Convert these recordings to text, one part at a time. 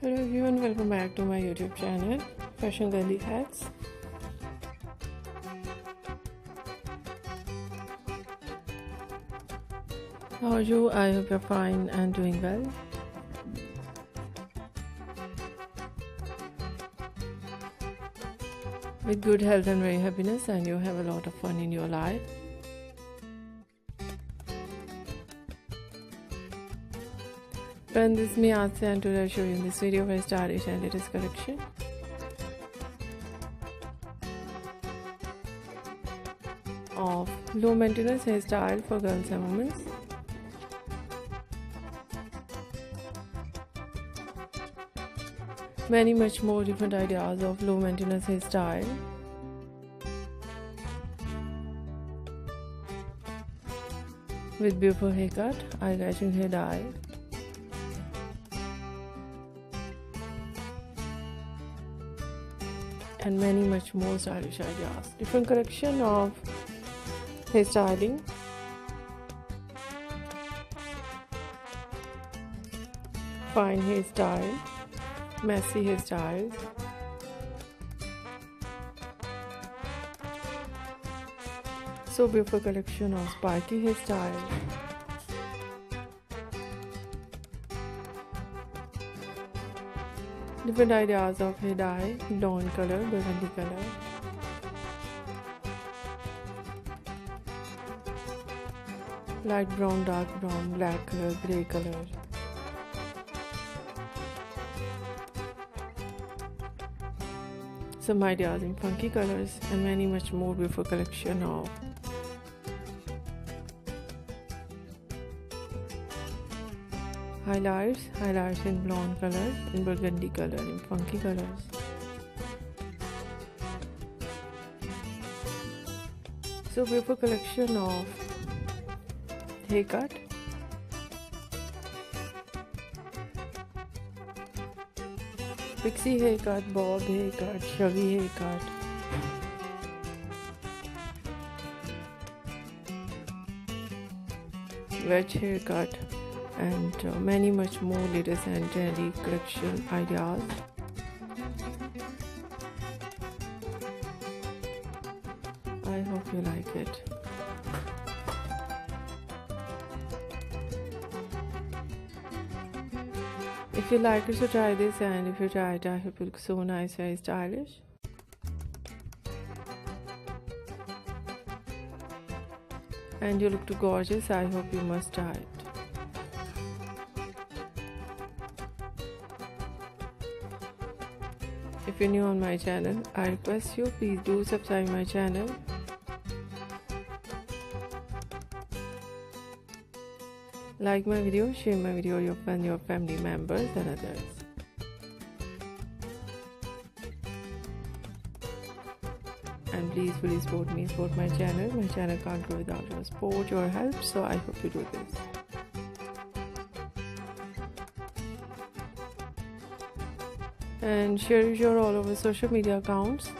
Hello everyone, welcome back to my YouTube channel, Fashion Girly Hacks. How are you? I hope you're fine and doing well. With good health and very happiness, and you have a lot of fun in your life. Friends, this is me Asya, and today I'll show you in this video my stylish and latest collection. Of low maintenance hairstyle for girls and women. Much more different ideas of low maintenance hairstyle. With beautiful haircut, eye-catching hair dye. And much more stylish ideas. Different collection of hairstyling. Fine hairstyle, messy hairstyles. So beautiful collection of spiky hairstyle. Different ideas of hair dye, blonde color, burgundy color. Light brown, dark brown, black color, grey color. Some ideas in funky colors and much more beautiful collection of highlights in blonde color, in burgundy color, in funky colors. So beautiful collection of haircut. Pixie haircut, bob haircut, shaggy haircut. Wedge haircut. And much more latest and trendy collection ideas. I hope you like it. If you like it, so try this, and if you try it, I hope you look so nice, very stylish. And you look too gorgeous. I hope you must try it. If you're new on my channel, I request you, please do subscribe my channel. Like my video, share my video with your family members and others. And please support me, support my channel. My channel can't grow without your support, your help, so I hope you do this. And share your all over social media accounts.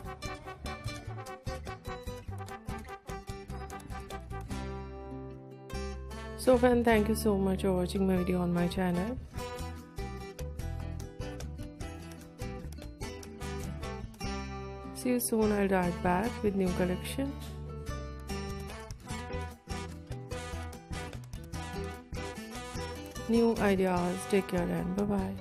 So friends, thank you so much for watching my video on my channel. See you soon. I'll be right back with new collection. New ideas. Take care and bye bye.